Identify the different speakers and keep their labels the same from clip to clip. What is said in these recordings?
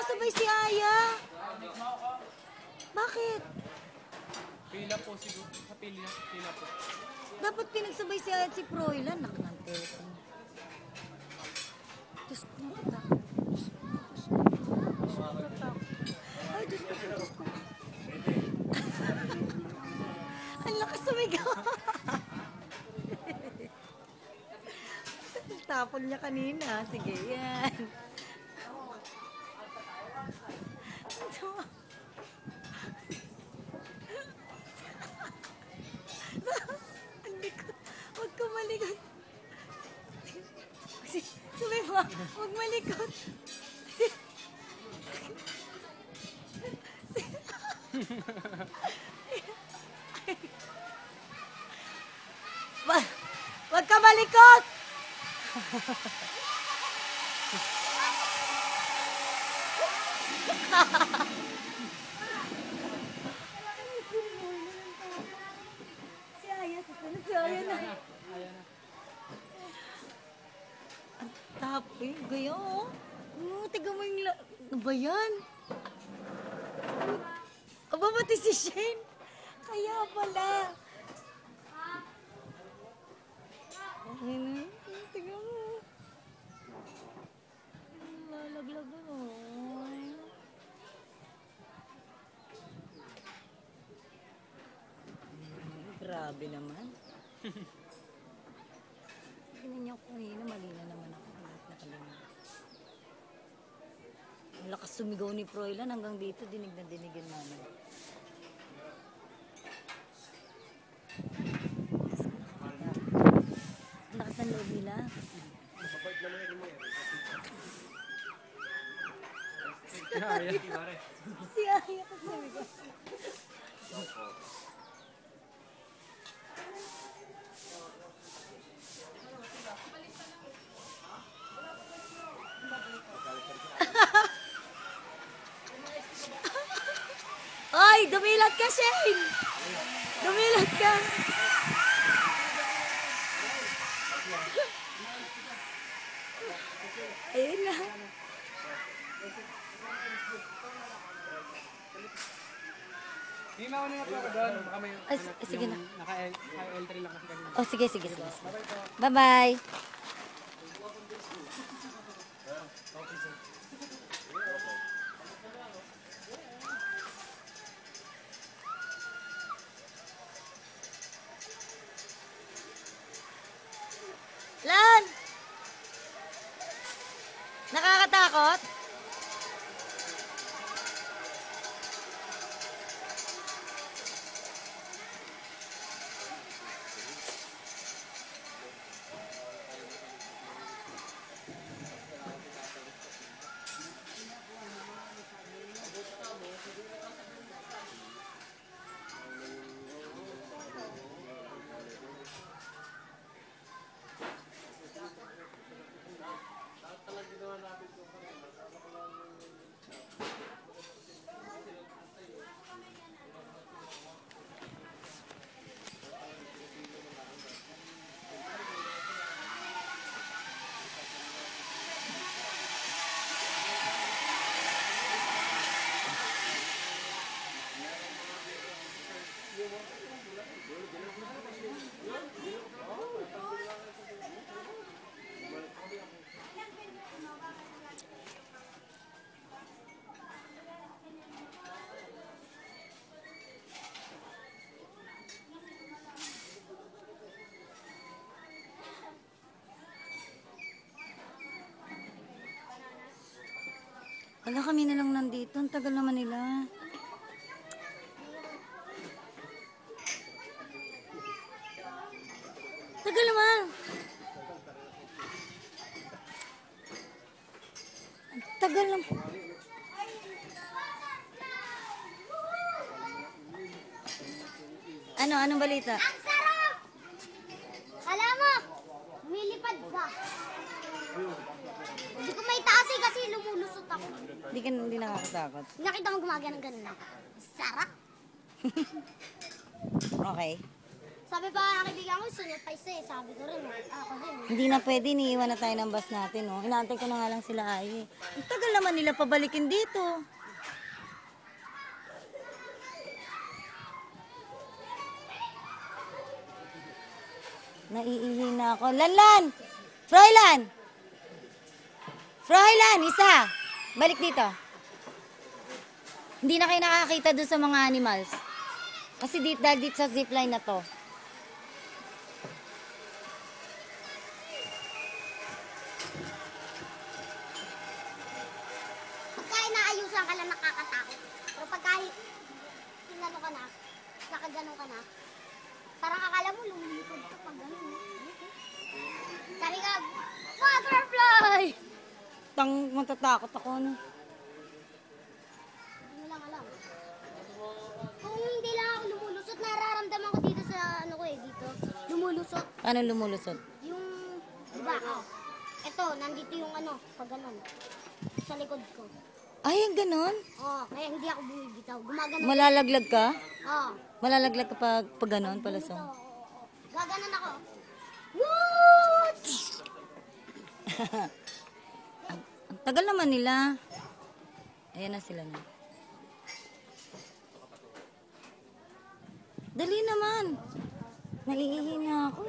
Speaker 1: nakasabay si Aya. Bakit?
Speaker 2: Pila po siguro. Sa pila po.
Speaker 1: Dapat pinagsabay si Aya at si Froilan. Naknante. Diyos ko, natatakot. Ay, Diyos ko, Diyos ko. Ang lakas sumigaw. Tapon niya kanina. Sige, yan. Ang likot. Huwag ka malikot. Sabi mo, huwag malikot. Huwag ka malikot! Si Aya, susunod si Aya na. Ang taping, gaya oh. Tiga mo yung ano ba yan? Aba, pati si Shane. Kaya pala. Ayun, tiga mo. Lalaglag na oh. Grabe naman. Tingnan niyo kanina, mali na naman ako. Ang lakas sumigaw ni Froilan hanggang dito, dinig na dinigin namin. Ang lakas ng loob nila. Si Aya kasi sumigaw. Ay, dumilat ka, Shane! Dumilat ka! Ayun na.
Speaker 2: Hindi mauna na po ako doon. Baka may...
Speaker 1: Sige na.
Speaker 2: Naka-L3 lang kasi kanina.
Speaker 1: Oh, sige. Bye-bye. Lan! Nakakatakot? Wala, kami na lang nandito. Ang tagal naman nila. Tagal naman. Ang tagal naman. Anong balita?
Speaker 3: Ang sarap! Alam mo, lumilipad ka. Hindi ko may taas kasi lumulusot ako.
Speaker 1: Hindi nakakatakot.
Speaker 3: Nakita mo gumagana ng ganun. Sarap!
Speaker 1: Okay.
Speaker 3: Sabi pa ng kaibigan ko, sunod pa isa eh. Sabi ko rin, ako din.
Speaker 1: Hindi na pwede, iniiwan na tayo ng bus natin, no? Inaantay ko na nga lang sila ay. Ang tagal naman nila pabalikin dito. Naiihi na ako. Lanlan! Froilan! Froilan, isa! Balik dito. Hindi na kayo nakakita doon sa mga animals. Kasi dahil dito sa zipline na to.
Speaker 3: Pagka inaayusan ka lang nakakatakot. Pero pagka tinano ka na, nakaganon ka na, parang akala mo lumilipad ka pag gano'n. Sabi ka, butterfly!
Speaker 1: Matatakot ako, no?
Speaker 3: Hindi mo lang alam. Kung hindi lang ako lumulusot, nararamdaman ko dito sa ano ko eh, dito. Lumulusot.
Speaker 1: Paano lumulusot?
Speaker 3: Yung, diba, eto, nandito yung ano, pag ganon. Sa likod ko.
Speaker 1: Ay, ang ganon?
Speaker 3: Kaya hindi ako bumibitaw. Gumagano.
Speaker 1: Malalaglag ka?
Speaker 3: Oo.
Speaker 1: Malalaglag ka pag ganon, palasong?
Speaker 3: Gaganon ako. What?
Speaker 1: Ang tagal naman nila. Ayan na sila na. Dali naman. Naiihi na ako.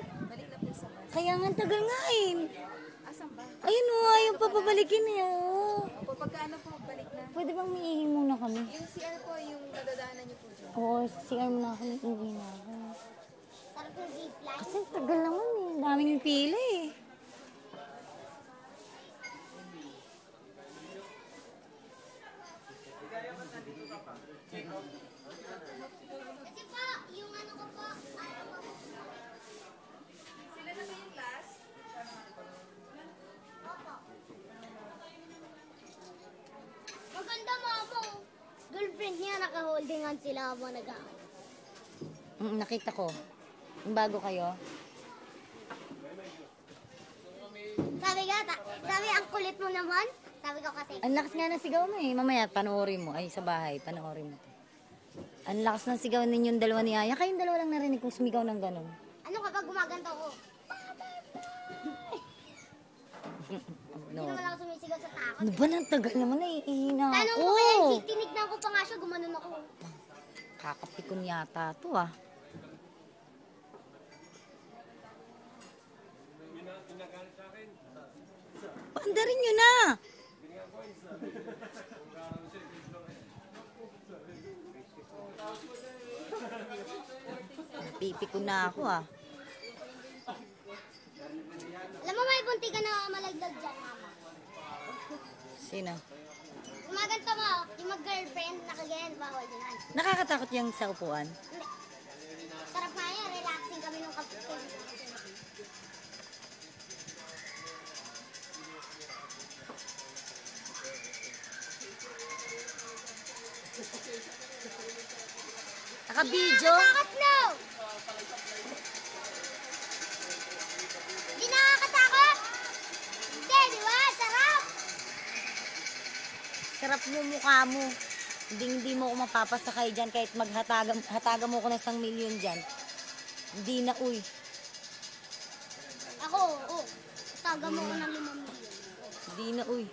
Speaker 1: Kaya nga, ang tagal nga eh. Ayun o, ayaw pa pabalikin eh. Oh.
Speaker 4: Opo, pagkaano po, balik na.
Speaker 1: Pwede bang miihi muna kami?
Speaker 4: Yung CR po, yung nadadaanan niyo po dyan.
Speaker 1: Oo, CR muna ako. Naiihi na ako.
Speaker 3: Sarap yung zipline.
Speaker 1: Kasi ang tagal naman eh. Ang daming pila eh.
Speaker 3: Kasi po, yung ano ko po,
Speaker 4: Sila na ba yung last?
Speaker 3: maganda mamo. Girlfriend niya, naka-holdingan sila habang nag-aaway.
Speaker 1: Nakita ko. Yung bago kayo.
Speaker 3: Sabi, ang kulit mo naman. Sabi ko kasi,
Speaker 1: Ang lakas nga ng sigaw mo eh. Mamaya, panoorin mo. Ay, sa bahay, panoorin mo. Ang lakas ng sigaw ninyong dalawa ni Aya. Kayong dalawa lang narinig kong sumigaw ng ganun.
Speaker 3: ano kapag gumaganto ko? Hindi
Speaker 1: No.
Speaker 3: naman ako sumisigaw sa takot.
Speaker 1: Ano ba nang tagal naman? Naiihina
Speaker 3: Tanong
Speaker 1: ako.
Speaker 3: mo kaya, tinignan ko pa nga siya, gumanon ako.
Speaker 1: Kakapikon yata to ah. Paandarin nyo na! Pipikon na ako ah.
Speaker 3: Alam mo, may bunti ka na malaglag dyan, mama.
Speaker 1: Sino?
Speaker 3: Gumaganto mo, yung mag-girlfriend, nakaganyan, bawal din yan.
Speaker 1: Nakakatakot yung sa upuan.
Speaker 3: Hindi. Sarap nga yan, relaxing kami nung kapatid.
Speaker 1: Naka-video?
Speaker 3: Nakakatakot no! Hindi nakakatakot? Hindi, di ba? Sarap!
Speaker 1: Sarap mo mukha mo. Hindi mo ako mapapasakay dyan kahit hataga mo ko ng 1,000,000 dyan. Hindi na, uy.
Speaker 3: Ako, oo. Taga mo ko ng 5 milyon.
Speaker 1: Hindi na, uy.